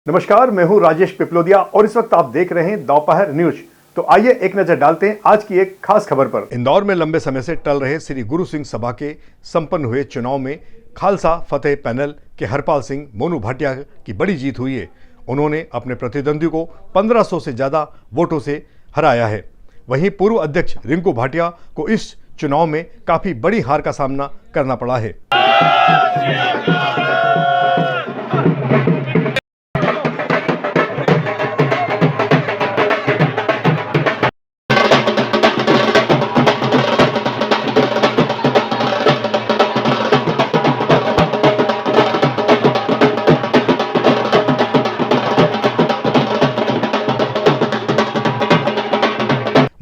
नमस्कार, मैं हूं राजेश पिपलोदिया और इस वक्त आप देख रहे हैं दोपहर न्यूज। तो आइए एक नजर डालते हैं आज की एक खास खबर पर। इंदौर में लंबे समय से टल रहे श्री गुरु सिंह सभा के संपन्न हुए चुनाव में खालसा फतेह पैनल के हरपाल सिंह मोनू भाटिया की बड़ी जीत हुई है। उन्होंने अपने प्रतिद्वंदी को 1500 से ज्यादा वोटों से हराया है। वहीं पूर्व अध्यक्ष रिंकू भाटिया को इस चुनाव में काफी बड़ी हार का सामना करना पड़ा है।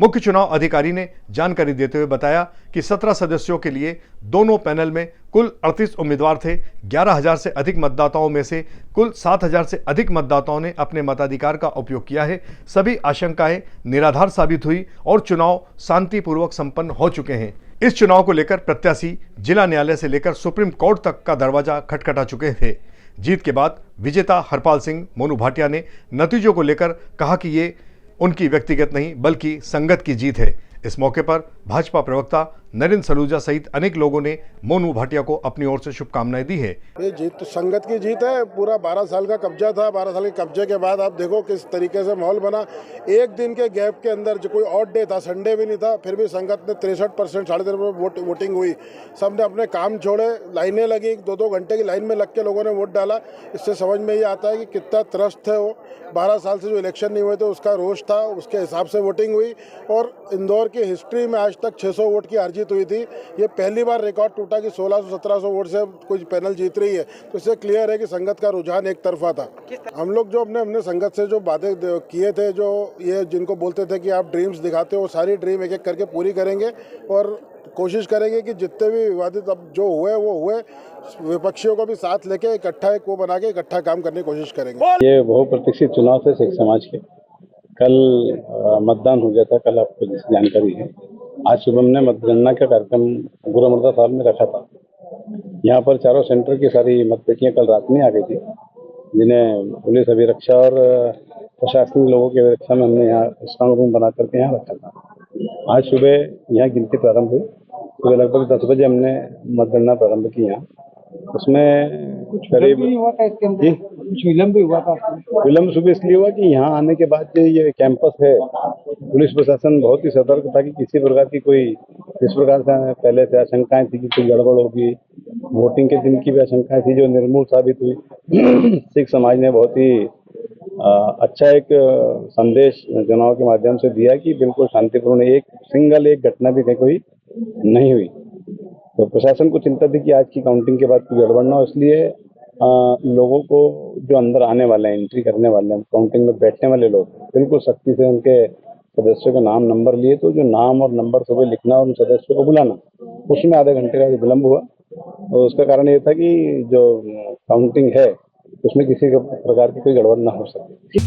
मुख्य चुनाव अधिकारी ने जानकारी देते हुए बताया कि 17 सदस्यों के लिए दोनों पैनल में कुल 38 उम्मीदवार थे। 11,000 से अधिक मतदाताओं में से कुल 7,000 से अधिक मतदाताओं ने अपने मताधिकार का उपयोग किया है। सभी आशंकाएं निराधार साबित हुई और चुनाव शांतिपूर्वक संपन्न हो चुके हैं। इस चुनाव को लेकर प्रत्याशी जिला न्यायालय से लेकर सुप्रीम कोर्ट तक का दरवाजा खटखटा चुके थे। जीत के बाद विजेता हरपाल सिंह मोनू भाटिया ने नतीजों को लेकर कहा कि ये उनकी व्यक्तिगत नहीं बल्कि संगत की जीत है। इस मौके पर भाजपा प्रवक्ता नरेंद्र सलूजा सहित अनेक लोगों ने मोनू भाटिया को अपनी ओर से शुभकामनाएं दी है। ये जीत तो संगत की जीत है। पूरा 12 साल का कब्जा था। 12 साल के कब्जे के बाद आप देखो किस तरीके से माहौल बना। एक दिन के गैप के अंदर जो कोई ऑड डे था, संडे भी नहीं था, फिर भी संगत ने 63% 3.5% वोटिंग हुई। सबने अपने काम छोड़े, लाइनें लगी, 2-2 घंटे की लाइन में लग के लोगों ने वोट डाला। इससे समझ में ये आता है कि कितना त्रस्त है वो। 12 साल से जो इलेक्शन नहीं हुए थे उसका रोष था, उसके हिसाब से वोटिंग हुई। और इंदौर की हिस्ट्री में आज तक 600 वोट की हार जीत हुई थी। ये पहली बार रिकॉर्ड टूटा कि 1600-1700 वोट से कुछ पैनल जीत रही है। तो इससे क्लियर है कि संगत का रुझान एक तरफा था। हम लोग जो अपने संगत से जो बातें किए थे, जो ये जिनको बोलते थे कि आप ड्रीम्स दिखाते हो, वो सारी ड्रीम एक एक करके पूरी करेंगे और कोशिश करेंगे कि जितने भी विवादित अब जो हुए वो हुए, विपक्षियों को भी साथ लेके इकट्ठा एक वो बना के इकट्ठा काम करने की कोशिश करेंगे। ये बहुप्रतीक्षित चुनाव थे सिख समाज के। कल मतदान हो गया था, कल आपको जैसी जानकारी है। आज सुबह हमने मतगणना का कार्यक्रम गुरु अमृतसर साहब में रखा था। यहाँ पर चारों सेंटर की सारी मतपेटियाँ कल रात में आ गई थी, जिन्हें पुलिस अभिरक्षा और प्रशासनिक लोगों की अभिरक्षा में हमने यहाँ स्ट्रांग रूम बना करके यहाँ रखा था। आज सुबह यहाँ गिनती प्रारंभ हुई। सुबह लगभग 10 बजे हमने मतगणना प्रारंभ की। यहाँ उसमें कुछ विलम्ब भी हुआ था इसके अंदर, कुछ विलम्ब भी हुआ था। विलम्ब सुबह इसलिए हुआ कि यहाँ आने के बाद ये कैंपस है, पुलिस प्रशासन बहुत ही सतर्क था कि किसी प्रकार की कोई इस प्रकार से पहले से आशंकाएं थी कि कोई गड़बड़ होगी। वोटिंग के दिन की भी आशंकाएं थी जो निर्मूल साबित हुई। सिख समाज ने बहुत ही अच्छा एक संदेश चुनाव के माध्यम से दिया कि बिल्कुल शांतिपूर्ण एक घटना भी कोई नहीं हुई। तो प्रशासन को चिंता थी कि आज की काउंटिंग के बाद कोई गड़बड़ ना हो, इसलिए लोगों को जो अंदर आने वाले हैं, एंट्री करने वाले हैं, काउंटिंग में बैठने वाले लोग, बिल्कुल सख्ती से उनके सदस्यों का नाम नंबर लिए। तो जो नाम और नंबर सुबह लिखना और उन सदस्यों को बुलाना, उसमें आधे घंटे का विलम्ब हुआ। और उसका कारण ये था कि जो काउंटिंग है उसमें किसी प्रकार की कोई गड़बड़ ना हो सके।